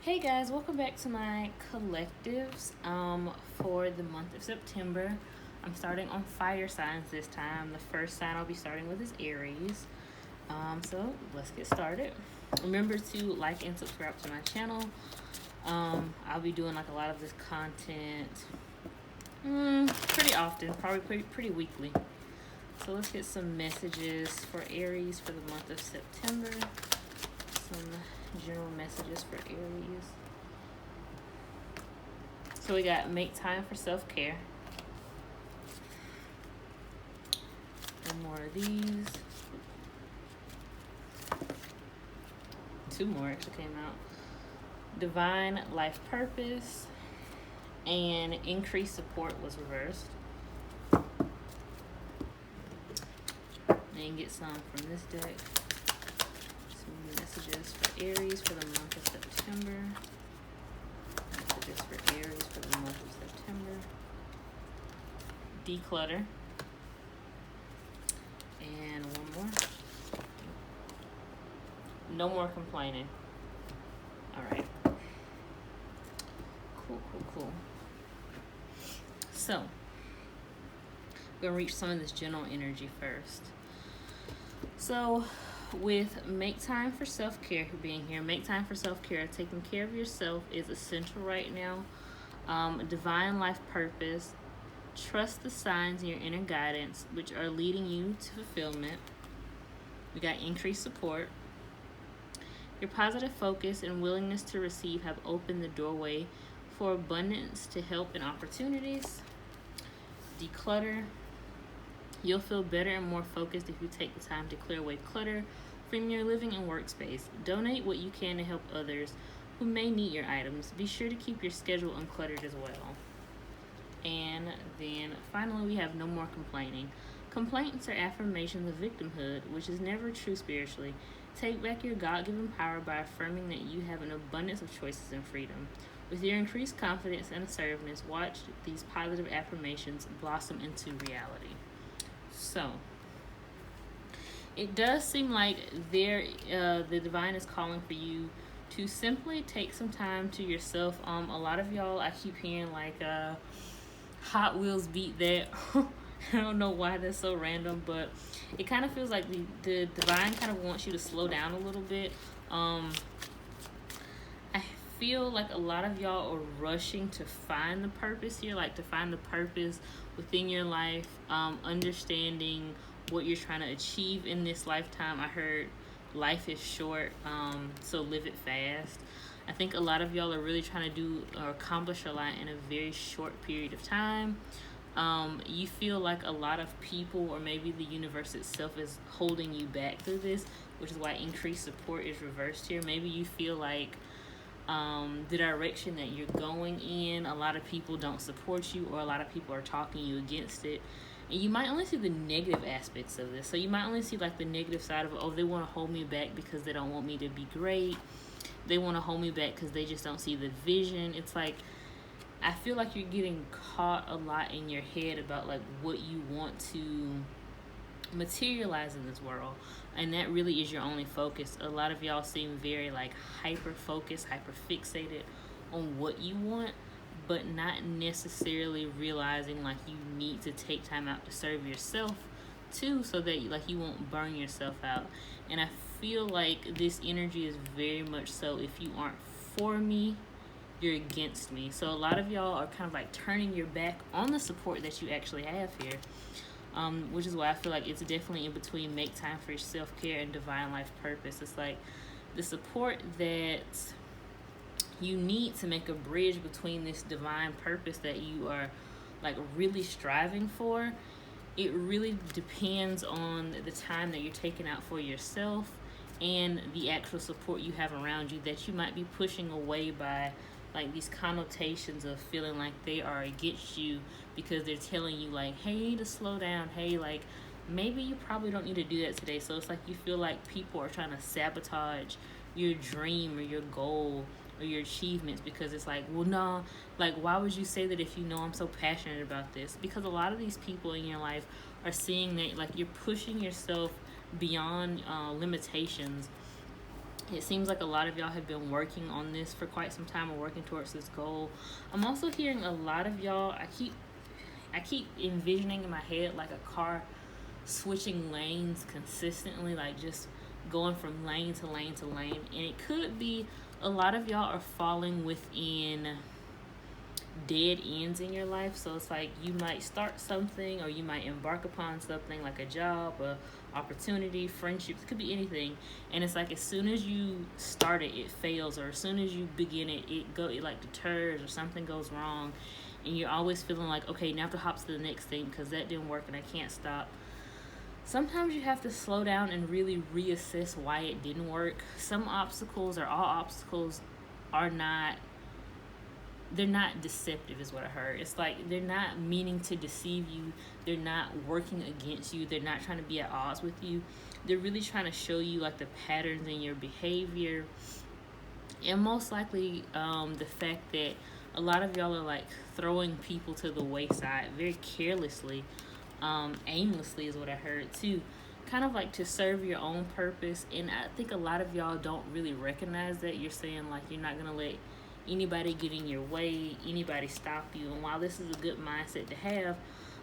Hey guys, welcome back to my collectives for the month of September. I'm starting on fire signs this time. The first sign I'll be starting with is Aries. So let's get started. Remember to like and subscribe to my channel. I'll be doing like a lot of this content pretty often, probably pretty weekly. So let's get some messages for Aries for the month of September. Some general messages for Aries. So we got make time for self-care. And more of these. Two more actually came out. Divine life purpose and increased support was reversed. And get some from this deck. Messages for Aries for the month of September. Messages for Aries for the month of September. Declutter. And one more. No more complaining. Alright. Cool. So, I'm going to reach some of this general energy first. So, with make time for self-care being here, make time for self-care, taking care of yourself is essential right now. Divine life purpose, trust the signs in your inner guidance which are leading you to fulfillment. We got increased support. Your positive focus and willingness to receive have opened the doorway for abundance to help and opportunities. Declutter. You'll feel better and more focused if you take the time to clear away clutter from your living and workspace. Donate what you can to help others who may need your items. Be sure to keep your schedule uncluttered as well. And then finally, we have no more complaining. Complaints are affirmations of victimhood, which is never true spiritually. Take back your God-given power by affirming that you have an abundance of choices and freedom. With your increased confidence and assertiveness, watch these positive affirmations blossom into reality. So, it does seem like the divine is calling for you to simply take some time to yourself. A lot of y'all, I keep hearing like Hot Wheels beat that. I don't know why that's so random, but it kind of feels like the divine kind of wants you to slow down a little bit. I feel like a lot of y'all are rushing to find the purpose here, like to find the purpose within your life, understanding what you're trying to achieve in this lifetime. I heard life is short, so live it fast. I think a lot of y'all are really trying to do or accomplish a lot in a very short period of time. You feel like a lot of people or maybe the universe itself is holding you back through this, which is why increased support is reversed here. Maybe you feel like the direction that you're going in, a lot of people don't support you, or a lot of people are talking you against it. And you might only see the negative aspects of this. So you might only see like the negative side of, oh, they want to hold me back because they don't want me to be great. They want to hold me back because they just don't see the vision. It's like, I feel like you're getting caught a lot in your head about like what you want to materialize in this world, and that really is your only focus. A lot of y'all seem very like hyper focused, hyper fixated on what you want, but not necessarily realizing like you need to take time out to serve yourself too, so that like you won't burn yourself out. And I feel like this energy is very much so, if you aren't for me, you're against me. So a lot of y'all are kind of like turning your back on the support that you actually have here. Which is why I feel like it's definitely in between make time for self-care and divine life purpose. It's like the support that you need to make a bridge between this divine purpose that you are like really striving for. It really depends on the time that you're taking out for yourself and the actual support you have around you that you might be pushing away by like these connotations of feeling like they are against you because they're telling you like, hey, you need to slow down. Hey, like maybe you probably don't need to do that today. So it's like you feel like people are trying to sabotage your dream or your goal or your achievements because it's like, well, no, like why would you say that if you know I'm so passionate about this? Because a lot of these people in your life are seeing that like you're pushing yourself beyond limitations It seems like a lot of y'all have been working on this for quite some time or working towards this goal. I'm also hearing a lot of y'all, I keep envisioning in my head like a car switching lanes consistently, like just going from lane to lane to lane. And it could be a lot of y'all are falling within dead ends in your life. So it's like you might start something, or you might embark upon something like a job, a opportunity, friendships, it could be anything. And it's like as soon as you start it, it fails, or as soon as you begin it, it like deters, or something goes wrong, and you're always feeling like, okay, now I have to hop to the next thing because that didn't work and I can't stop. Sometimes you have to slow down and really reassess why it didn't work. Some obstacles, or all obstacles, are not, they're not deceptive is what I heard. It's like they're not meaning to deceive you. They're not working against you. They're not trying to be at odds with you. They're really trying to show you like the patterns in your behavior, and most likely the fact that a lot of y'all are like throwing people to the wayside very carelessly, aimlessly is what I heard too, kind of like to serve your own purpose. And I think a lot of y'all don't really recognize that. You're saying like you're not gonna let anybody get in your way, anybody stop you. And while this is a good mindset to have,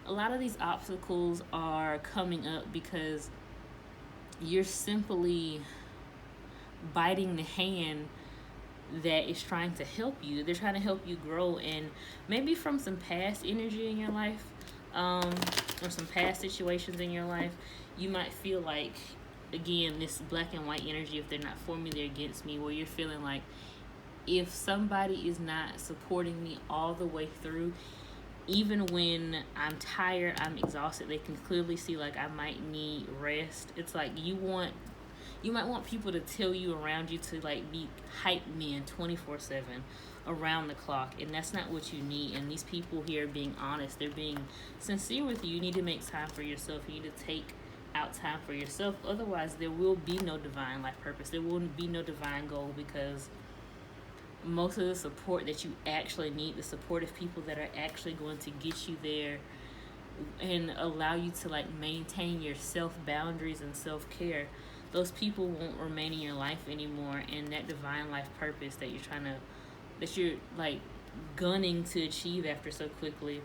a lot of these obstacles are coming up because you're simply biting the hand that is trying to help you. They're trying to help you grow, and maybe from some past energy in your life, or some past situations in your life, you might feel like, again, this black and white energy, if they're not for me, they're against me, where you're feeling like if somebody is not supporting me all the way through, even when I'm tired, I'm exhausted, they can clearly see like I might need rest. It's like you might want people to tell you around you to like be hype men 24/7 around the clock, and that's not what you need. And these people here are being honest, they're being sincere with you. You need to make time for yourself. You need to take out time for yourself. Otherwise there will be no divine life purpose. There will be no divine goal, because most of the support that you actually need, the supportive people that are actually going to get you there and allow you to like maintain your self boundaries and self-care, those people won't remain in your life anymore. And that divine life purpose that you're like gunning to achieve after so quickly,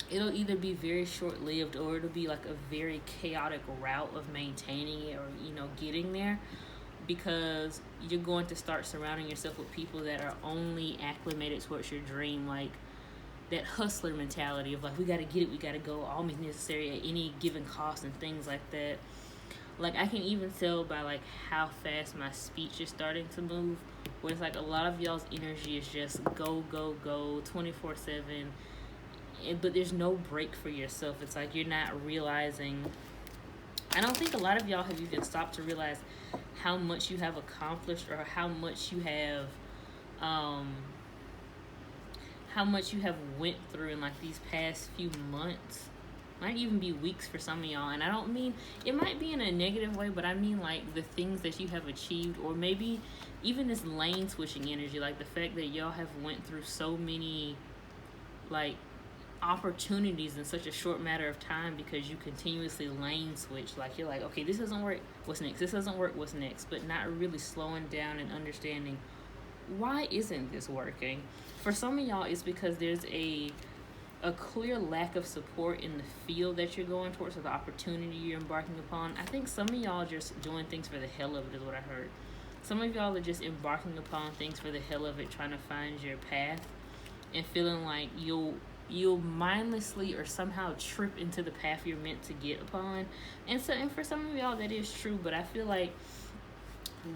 it'll either be very short-lived, or it'll be like a very chaotic route of maintaining it, or getting there, because you're going to start surrounding yourself with people that are only acclimated towards your dream, like that hustler mentality of like, we got to get it, we got to go, all means necessary at any given cost, and things like that. Like I can even tell by like how fast my speech is starting to move, where it's like a lot of y'all's energy is just go 24/7, but there's no break for yourself. It's like you're not realizing, I don't think a lot of y'all have even stopped to realize how much you have accomplished, or how much you have went through in like these past few months. Might even be weeks for some of y'all. And I don't mean, it might be in a negative way, but I mean like the things that you have achieved, or maybe even this lane switching energy, like the fact that y'all have went through so many like opportunities in such a short matter of time, because you continuously lane switch. Like you're like, okay, this doesn't work, what's next? This doesn't work, what's next? But not really slowing down and understanding, why isn't this working? For some of y'all, it's because there's a clear lack of support in the field that you're going towards, or the opportunity you're embarking upon. I think some of y'all are just doing things for the hell of it, is what I heard. Some of y'all are just embarking upon things for the hell of it, trying to find your path, and feeling like you'll mindlessly or somehow trip into the path you're meant to get upon. And for some of y'all that is true, but I feel like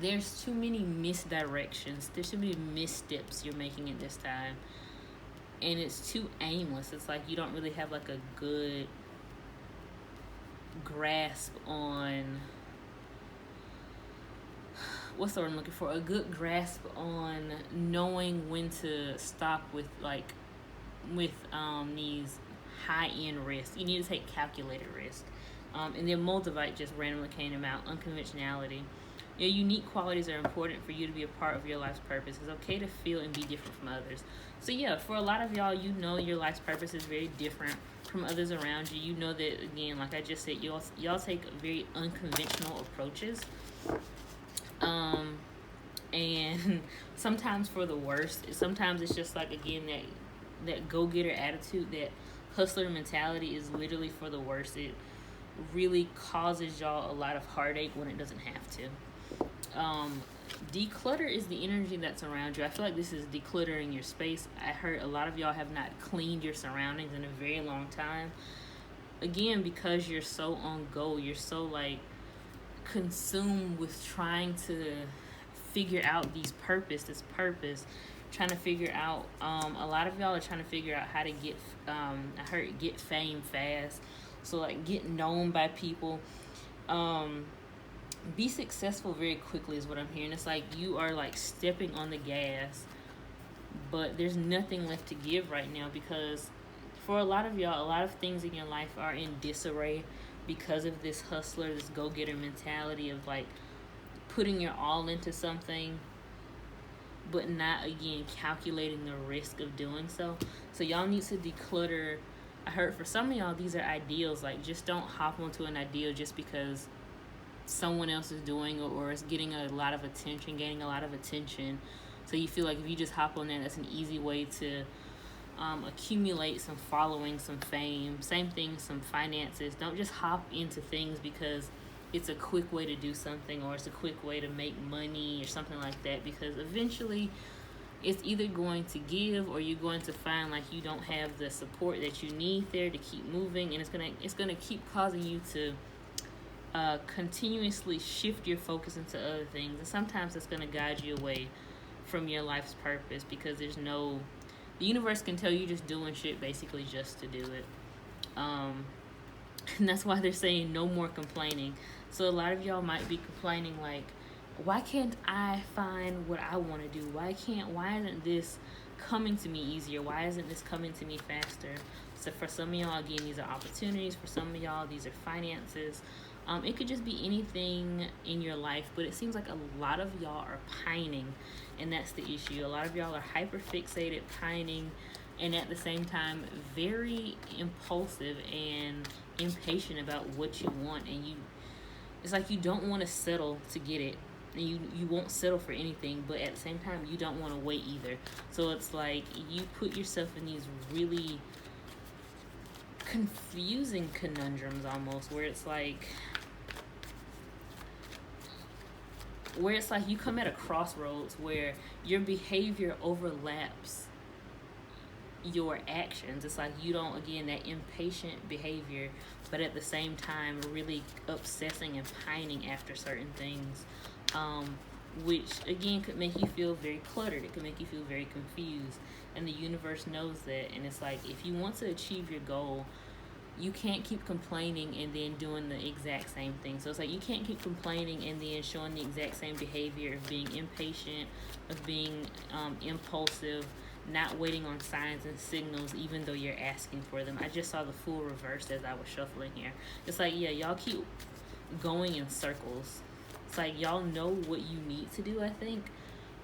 there's too many misdirections, there's too many missteps you're making at this time, and it's too aimless. It's like you don't really have like a good grasp on, what's the word I'm looking for, a good grasp on knowing when to stop with these high-end risks. You need to take calculated risk. And then Moldavite just randomly came about, unconventionality. Your unique qualities are important for you to be a part of your life's purpose. It's okay to feel and be different from others. So yeah, for a lot of y'all, your life's purpose is very different from others around you. You know that, again, like I just said, y'all take very unconventional approaches. And sometimes for the worst. Sometimes it's just like, again, that go-getter attitude, that hustler mentality is literally for the worst. It really causes y'all a lot of heartache when it doesn't have to. Declutter is the energy that's around you. I feel like this is decluttering your space. I heard a lot of y'all have not cleaned your surroundings in a very long time. Again, because you're so on go, you're so like consumed with trying to figure out this purpose, trying to figure out, a lot of y'all are trying to figure out how to get, I heard, get fame fast. So like get known by people, be successful very quickly is what I'm hearing. It's like you are like stepping on the gas, but there's nothing left to give right now, because for a lot of y'all, a lot of things in your life are in disarray because of this hustler, this go-getter mentality of like putting your all into something, but not, again, calculating the risk of doing so. So y'all need to declutter. I heard for some of y'all, these are ideals. Like, just don't hop onto an ideal just because someone else is doing it, or it's getting a lot of attention, gaining a lot of attention. So you feel like if you just hop on that, that's an easy way to accumulate some following, some fame. Same thing, some finances. Don't just hop into things because it's a quick way to do something, or it's a quick way to make money or something like that, because eventually it's either going to give, or you're going to find like you don't have the support that you need there to keep moving, and it's gonna keep causing you to continuously shift your focus into other things, and sometimes it's gonna guide you away from your life's purpose, because the universe can tell you just doing shit basically just to do it. And that's why they're saying no more complaining. So a lot of y'all might be complaining like, why can't I find what I want to do? Why isn't this coming to me easier? Why isn't this coming to me faster? So for some of y'all, again, these are opportunities. For some of y'all, these are finances. It could just be anything in your life, but it seems like a lot of y'all are pining, and that's the issue. A lot of y'all are hyper fixated, pining, and at the same time very impulsive and impatient about what you want, and it's like you don't want to settle to get it, and you won't settle for anything, but at the same time you don't want to wait either. So it's like you put yourself in these really confusing conundrums almost, where it's like you come at a crossroads where your behavior overlaps your actions. It's like you don't, again, that impatient behavior, but at the same time really obsessing and pining after certain things, which again could make you feel very cluttered. It could make you feel very confused, and the universe knows that. And it's like, if you want to achieve your goal, you can't keep complaining and then doing the exact same thing. So it's like you can't keep complaining and then showing the exact same behavior of being impatient, of being impulsive, not waiting on signs and signals even though you're asking for them. I just saw the Fool reversed as I was shuffling here. It's like, yeah, y'all keep going in circles. It's like y'all know what you need to do, I think,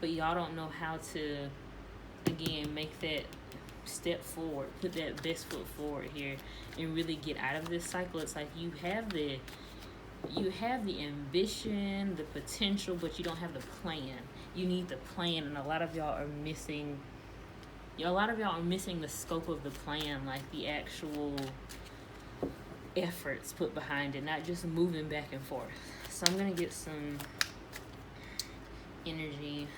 but y'all don't know how to, again, make that step forward, put that best foot forward here, and really get out of this cycle. It's like you have the ambition, the potential, but you don't have the plan. You need the plan, and a lot of y'all are missing the scope of the plan, like the actual efforts put behind it, not just moving back and forth. So I'm gonna get some energy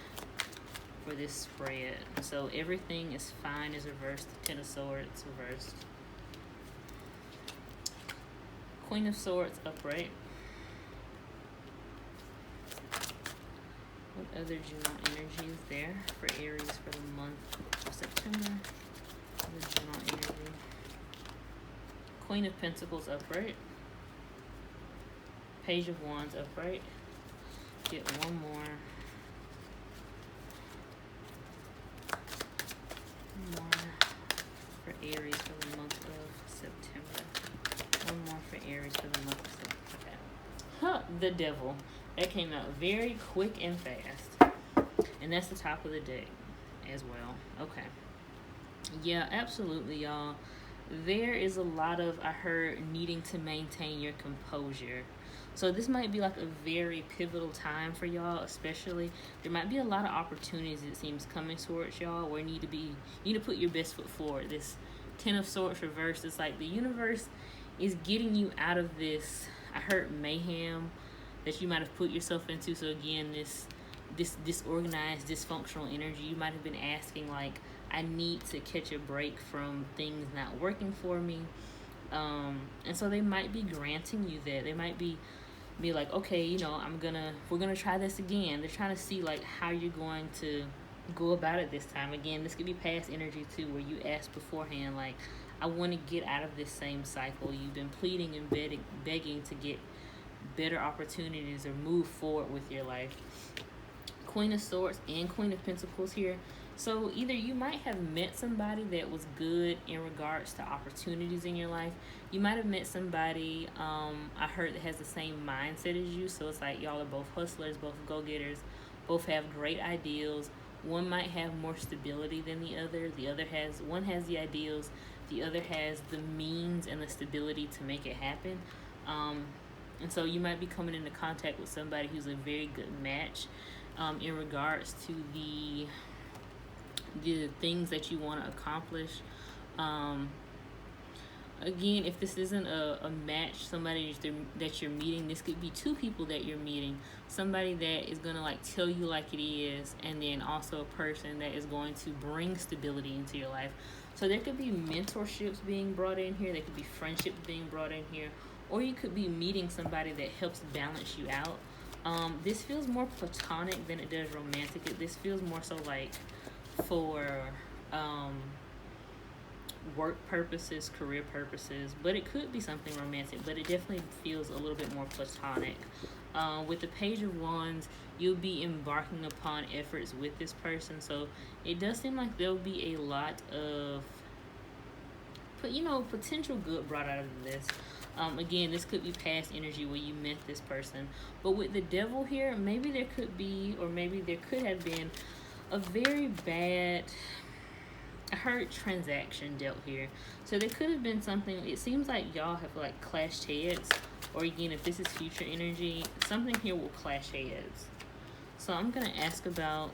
for this spread. So everything is fine is reversed. Ten of Swords reversed. Queen of Swords upright. What other general energy is there for Aries for the month of September? Other general energy. Queen of Pentacles upright. Page of Wands upright. Get one more. For Aries for the month of September. One more for Aries for the month of September. Okay. The Devil. That came out very quick and fast. And that's the top of the deck as well. Okay. Yeah, absolutely, y'all. There is a lot of, I heard, needing to maintain your composure. So this might be like a very pivotal time for y'all, especially. There might be a lot of opportunities, it seems, coming towards y'all where you need to put your best foot forward. This Ten of Swords reversed, it's like the universe is getting you out of this, I heard, mayhem that you might have put yourself into. So again, this disorganized, dysfunctional energy, you might have been asking like, I need to catch a break from things not working for me. And so they might be granting you that. They might be like, okay, you know, we're gonna try this again. They're trying to see like how you're going to go about it this time. Again, this could be past energy too, where you ask beforehand like, I want to get out of this same cycle. You've been pleading and begging to get better opportunities or move forward with your life. Queen of Swords and Queen of Pentacles here. So either you might have met somebody that was good in regards to opportunities in your life. You might have met somebody, I heard, that has the same mindset as you. So it's like y'all are both hustlers, both go-getters, both have great ideals. One might have more stability than the other. One has the ideals, the other has the means and the stability to make it happen. And so you might be coming into contact with somebody who's a very good match in regards to the things that you want to accomplish. Again, if this isn't a match, somebody that you're meeting, this could be two people that you're meeting. Somebody that is going to like tell you like it is, and then also a person that is going to bring stability into your life. So there could be mentorships being brought in here. There could be friendships being brought in here. Or you could be meeting somebody that helps balance you out. This feels more platonic than it does romantic. This feels more so like for work purposes, career purposes, but it could be something romantic, but it definitely feels a little bit more platonic. With the Page of Wands, you'll be embarking upon efforts with this person, so it does seem like there'll be a lot of potential good brought out of this. Again, this could be past energy where you met this person, but with the Devil here, maybe there could be, or maybe there could have been a very bad, I heard, transaction dealt here. So there could have been something. It seems like y'all have like clashed heads, or again, if this is future energy, something here will clash heads. So I'm gonna ask about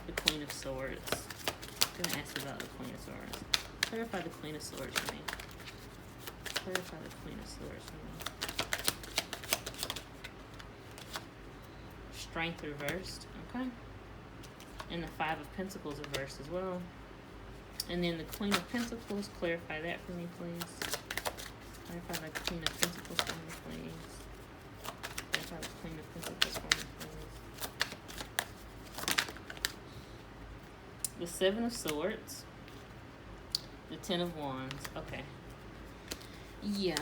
the Queen of Swords. Clarify the Queen of Swords for me. Clarify the Queen of Swords for me. Strength reversed. Okay. And the Five of Pentacles reversed as well. And then the Queen of Pentacles, clarify that for me, please. Clarify the Queen of Pentacles for me, please. Clarify the Queen of Pentacles for me, please. The Seven of Swords. The Ten of Wands. Okay. Yeah.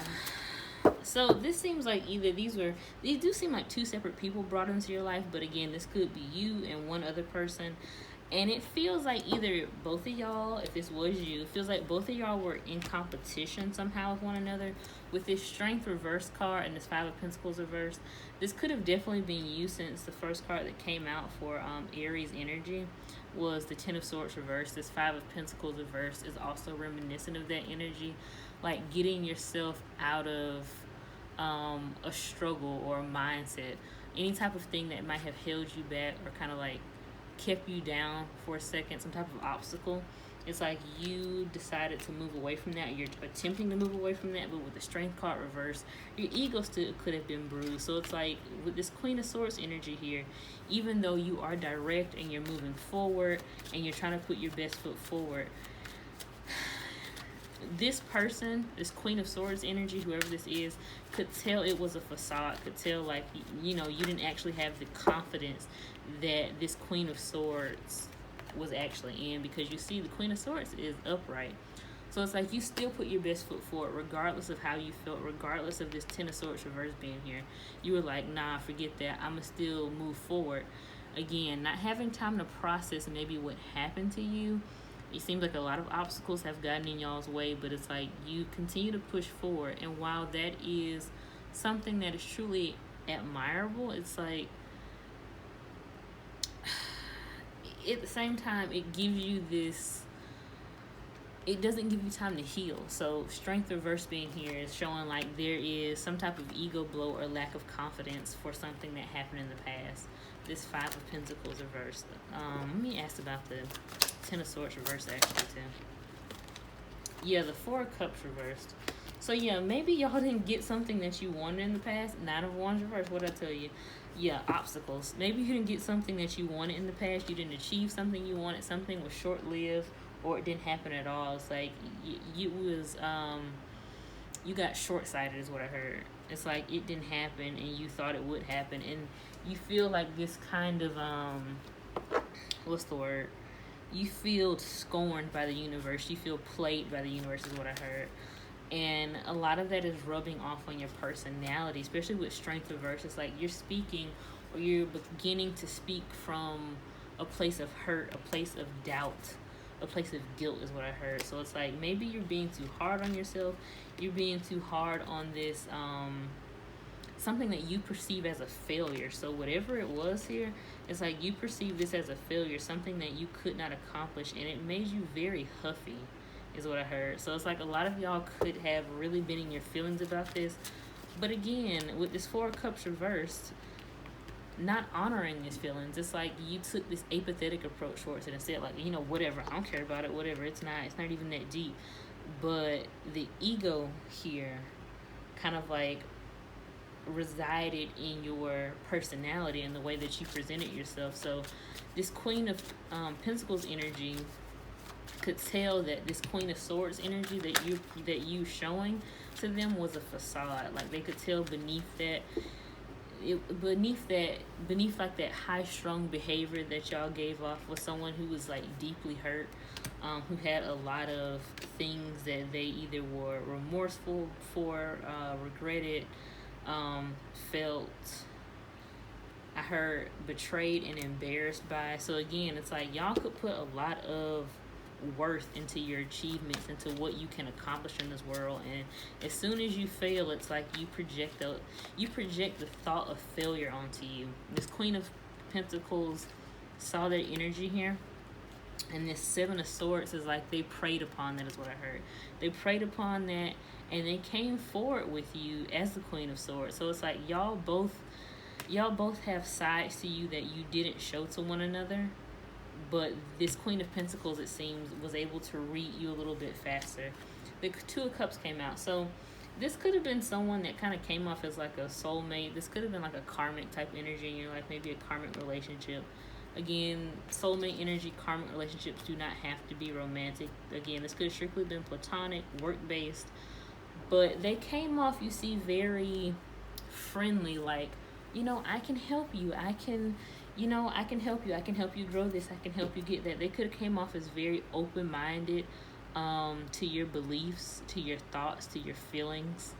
So this seems like either these do seem like two separate people brought into your life, but again, this could be you and one other person. And it feels like either both of y'all, if this was you, it feels like both of y'all were in competition somehow with one another. With this Strength reverse card and this Five of Pentacles reverse, this could have definitely been you, since the first card that came out for Aries energy was the Ten of Swords reverse. This Five of Pentacles reverse is also reminiscent of that energy, like getting yourself out of a struggle or a mindset, any type of thing that might have held you back or kind of like kept you down for a second, some type of obstacle. It's like you decided to move away from that. You're attempting to move away from that, but with the Strength card reverse, your ego still could have been bruised. So it's like with this Queen of Swords energy here, even though you are direct and you're moving forward and you're trying to put your best foot forward, this person, this Queen of Swords energy, whoever this is, could tell it was a facade, could tell like, you didn't actually have the confidence that this Queen of Swords was actually in, because you see the Queen of Swords is upright. So it's like you still put your best foot forward regardless of how you felt, regardless of this Ten of Swords reverse being here. You were like, nah, forget that, I'ma still move forward. Again, not having time to process maybe what happened to you. It seems like a lot of obstacles have gotten in y'all's way, but it's like you continue to push forward. And while that is something that is truly admirable, it's like at the same time it gives you this, it doesn't give you time to heal. So strength reverse being here is showing like there is some type of ego blow or lack of confidence for something that happened in the past. This Five of Pentacles reversed. Let me ask about the Ten of Swords reversed actually too. Yeah, the Four of Cups reversed. So yeah, maybe y'all didn't get something that you wanted in the past. Nine of Wands reversed. What did I tell you? Yeah, obstacles. Maybe you didn't get something that you wanted in the past. You didn't achieve something you wanted. Something was short-lived, or it didn't happen at all. It's like you got short-sighted is what I heard. It's like it didn't happen and you thought it would happen, and you feel like this kind of what's the word? You feel scorned by the universe. You feel played by the universe is what I heard. And a lot of that is rubbing off on your personality, especially with strength reverse. It's like you're speaking, or you're beginning to speak from a place of hurt, a place of doubt, a place of guilt is what I heard. So it's like maybe you're being too hard on yourself. You're being too hard on this something that you perceive as a failure. So whatever it was here, it's like you perceive this as a failure, something that you could not accomplish, and it made you very huffy is what I heard. So it's like a lot of y'all could have really been in your feelings about this. But again, with this Four of Cups reversed, not honoring these feelings, it's like you took this apathetic approach towards it and said like, you know, whatever, I don't care about it, whatever, it's not even that deep. But the ego here kind of like resided in your personality and the way that you presented yourself. So this Queen of Pentacles energy could tell that this Queen of Swords energy that you showing to them was a facade. Like they could tell beneath like that high-strung behavior that y'all gave off was someone who was like deeply hurt, who had a lot of things that they either were remorseful for, regretted, felt, I heard, betrayed and embarrassed by. So again, it's like y'all could put a lot of worth into your achievements, into what you can accomplish in this world, and as soon as you fail, it's like you project the thought of failure onto you. This Queen of Pentacles saw their energy here, and this Seven of Swords is like they preyed upon that is what I heard. They preyed upon that, and they came forward with you as the Queen of Swords. So it's like y'all both have sides to you that you didn't show to one another. But this Queen of Pentacles, it seems, was able to read you a little bit faster. The Two of Cups came out. So this could have been someone that kind of came off as like a soulmate. This could have been like a karmic type energy in your life, maybe a karmic relationship. Again, soulmate energy, karmic relationships do not have to be romantic. Again, this could have strictly been platonic, work-based. But they came off, you see, very friendly, like, you know, I can help you. I can help you. I can help you grow this. I can help you get that. They could have came off as very open-minded to your beliefs, to your thoughts, to your feelings.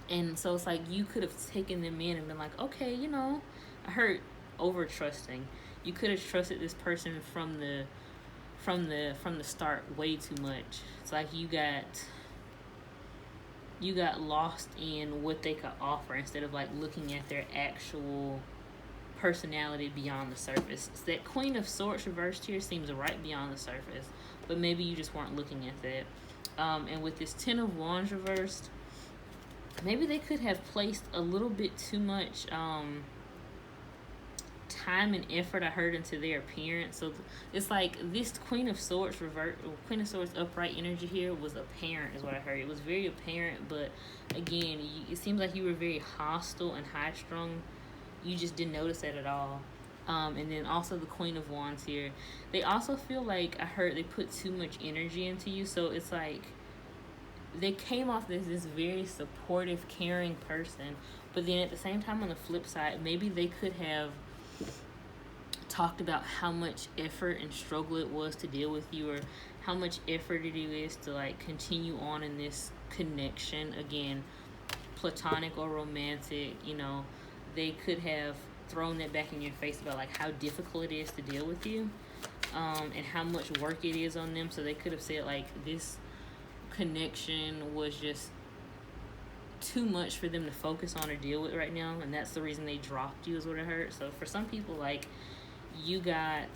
And so it's like you could have taken them in and been like, okay, you know, I heard over-trusting. You could have trusted this person from the start way too much. It's like you got lost in what they could offer instead of like looking at their actual personality beyond the surface. So that Queen of Swords reversed here seems right beyond the surface, but maybe you just weren't looking at that. And with this Ten of Wands reversed, maybe they could have placed a little bit too much time and effort, I heard, into their appearance. So it's like this Queen of Swords upright energy here was apparent is what I heard. It was very apparent, but again, it seems like you were very hostile and high-strung. You just didn't notice that at all. And then also the Queen of Wands here. They also feel like, I heard, they put too much energy into you. So it's like they came off as this very supportive, caring person. But then at the same time, on the flip side, maybe they could have talked about how much effort and struggle it was to deal with you, or how much effort it is to like continue on in this connection. Again, platonic or romantic, you know. They could have thrown that back in your face about like how difficult it is to deal with you, and how much work it is on them. So they could have said like this connection was just too much for them to focus on or deal with right now, and that's the reason they dropped you is what I heard. So for some people, like, you got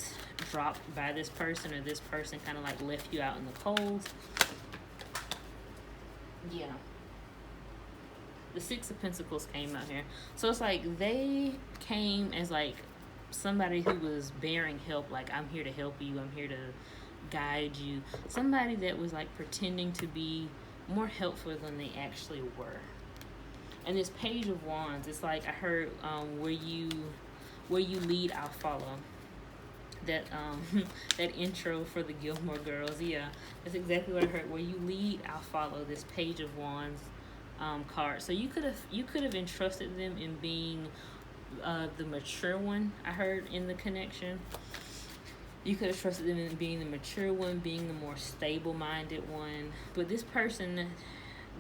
dropped by this person, or this person kind of like left you out in the cold. Yeah. The Six of Pentacles came out here. So it's like they came as like somebody who was bearing help, like, I'm here to help you, I'm here to guide you. Somebody that was like pretending to be more helpful than they actually were. And this Page of Wands, it's like I heard where you lead, I'll follow. That that intro for the Gilmore Girls, yeah, that's exactly what I heard. Where you lead, I'll follow. This Page of Wands card. So you could have entrusted them in being the mature one. I heard in the connection. You could have trusted them in being the mature one, being the more stable-minded one. But this person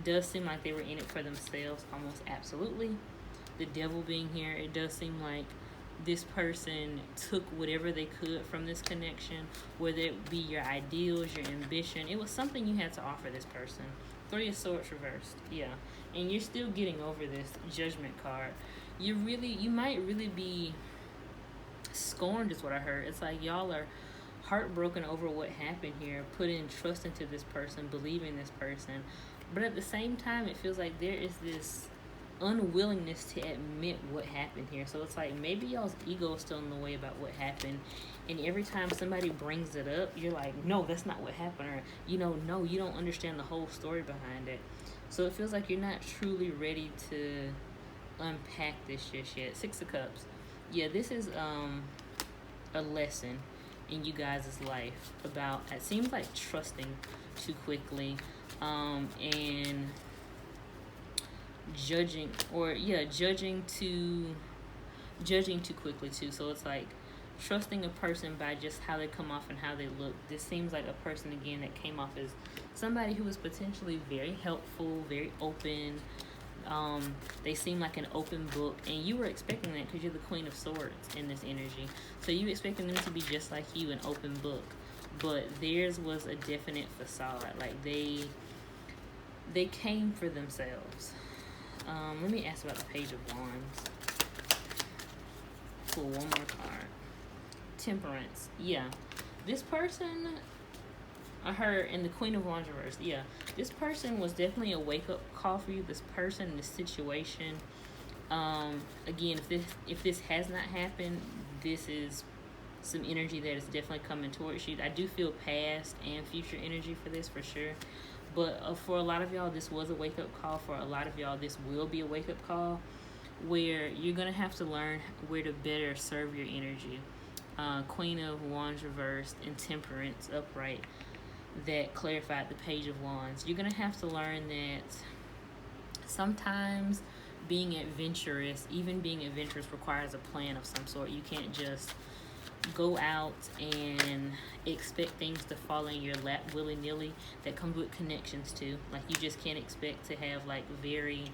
does seem like they were in it for themselves, almost absolutely. The Devil being here, it does seem like this person took whatever they could from this connection, whether it be your ideals, your ambition. It was something you had to offer this person. Three of Swords reversed, yeah. And you're still getting over this Judgment card. You might really be scorned, is what I heard. It's like y'all are heartbroken over what happened here, putting trust into this person, believing this person. But at the same time, it feels like there is this unwillingness to admit what happened here. So it's like maybe y'all's ego is still in the way about what happened, and every time somebody brings it up, you're like, no, that's not what happened, or no, you don't understand the whole story behind it. So it feels like you're not truly ready to unpack this just yet. Six of Cups, yeah, this is a lesson in you guys' life about, it seems like, trusting too quickly, and judging too quickly too. So it's like trusting a person by just how they come off and how they look. This seems like a person again that came off as somebody who was potentially very helpful, very open. They seem like an open book, and you were expecting that because you're the Queen of Swords in this energy. So you expecting them to be just like you, an open book, but theirs was a definite facade. Like they came for themselves. Let me ask about the Page of Wands. Pull one more card. Temperance. Yeah. This person, I heard in the Queen of Wands reverse, yeah, this person was definitely a wake-up call for you. This person, this situation. Again, if this has not happened, this is some energy that is definitely coming towards you. I do feel past and future energy for this, for sure. But for a lot of y'all, this was a wake-up call. For a lot of y'all, this will be a wake-up call where you're going to have to learn where to better serve your energy. Queen of Wands reversed and Temperance upright, that clarified the Page of Wands. You're going to have to learn that sometimes being adventurous, requires a plan of some sort. You can't just go out and expect things to fall in your lap willy-nilly. That comes with connections too. Like, you just can't expect to have like very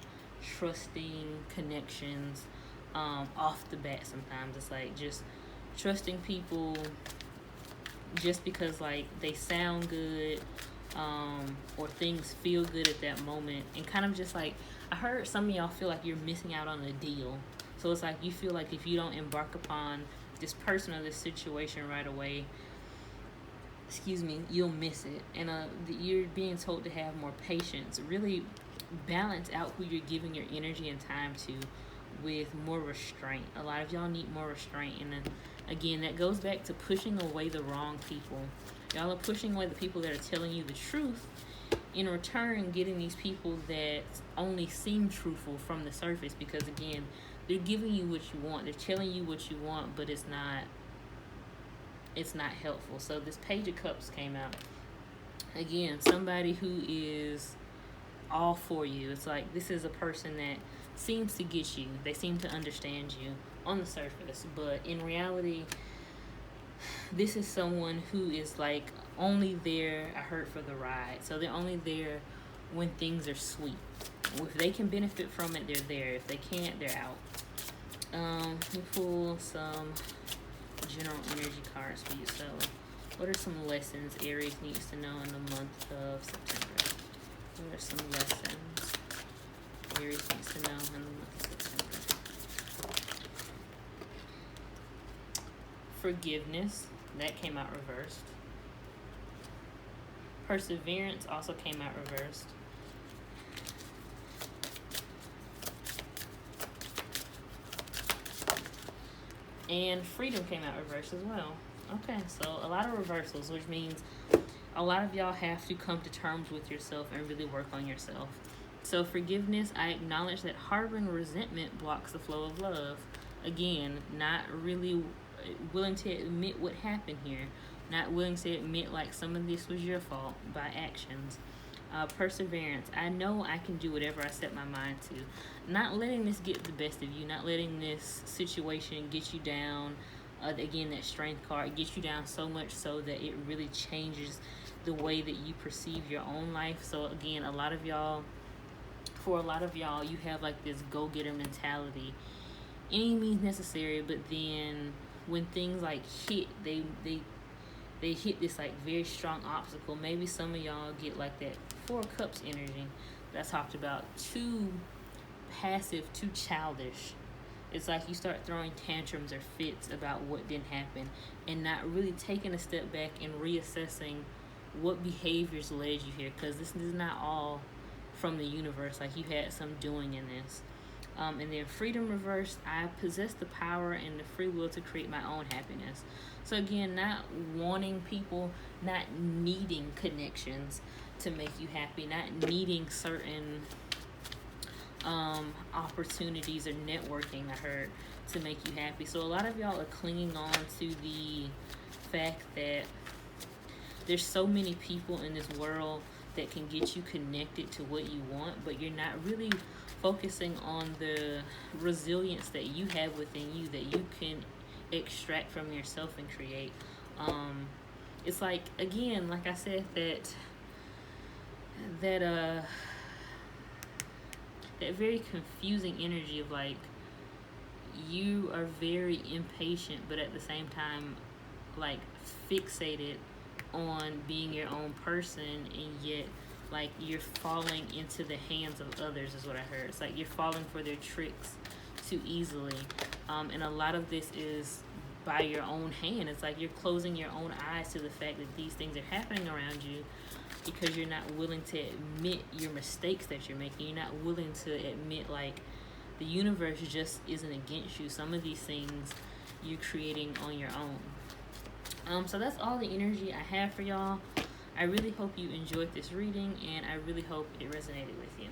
trusting connections off the bat. Sometimes it's like just trusting people just because like they sound good, or things feel good at that moment, and kind of just like, I heard some of y'all feel like you're missing out on a deal. So it's like you feel like if you don't embark upon this person or this situation right away, you'll miss it. And you're being told to have more patience. Really balance out who you're giving your energy and time to with more restraint. A lot of y'all need more restraint. And then, again, that goes back to pushing away the wrong people. Y'all are pushing away the people that are telling you the truth, in return getting these people that only seem truthful from the surface, because again, they're giving you what you want, they're telling you what you want, but it's not helpful. So this Page of Cups came out again, somebody who is all for you. It's like this is a person that seems to get you, they seem to understand you on the surface, but in reality this is someone who is like only there, I heard, for the ride. So they're only there when things are sweet. If they can benefit from it, they're there. If they can't, they're out. We pull some general energy cards for you. So what are some lessons Aries needs to know in the month of September? What are some lessons Aries needs to know in the month of September? Forgiveness, that came out reversed. Perseverance also came out reversed. And freedom came out reversed as well. Okay, so a lot of reversals, which means a lot of y'all have to come to terms with yourself and really work on yourself. So forgiveness, I acknowledge that harboring resentment blocks the flow of love. Again, not really willing to admit what happened here. Not willing to admit like some of this was your fault by actions. Perseverance, I know I can do whatever I set my mind to. Not letting this get the best of you. Not letting this situation get you down. Again, that strength card gets you down so much so that it really changes the way that you perceive your own life. So again, for a lot of y'all, you have like this go-getter mentality. Any means necessary, but then when things like hit, they hit this like very strong obstacle. Maybe some of y'all get like that 4 of Cups energy that I talked about. Too passive, too childish. It's like you start throwing tantrums or fits about what didn't happen and not really taking a step back and reassessing what behaviors led you here, because this is not all from the universe. Like you had some doing in this. And then freedom reversed, I possess the power and the free will to create my own happiness. So again, not wanting people, not needing connections to make you happy, not needing certain opportunities or networking, I heard, to make you happy. So a lot of y'all are clinging on to the fact that there's so many people in this world that can get you connected to what you want, but you're not really focusing on the resilience that you have within you that you can extract from yourself and create. It's like, again, like I said, that very confusing energy of like you are very impatient, but at the same time like fixated on being your own person, and yet like you're falling into the hands of others is what I heard. It's like you're falling for their tricks too easily, and a lot of this is by your own hand. It's like you're closing your own eyes to the fact that these things are happening around you because you're not willing to admit your mistakes that you're making. You're not willing to admit like the universe just isn't against you. Some of these things you're creating on your own. So that's all the energy I have for y'all. I really hope you enjoyed this reading, and I really hope it resonated with you.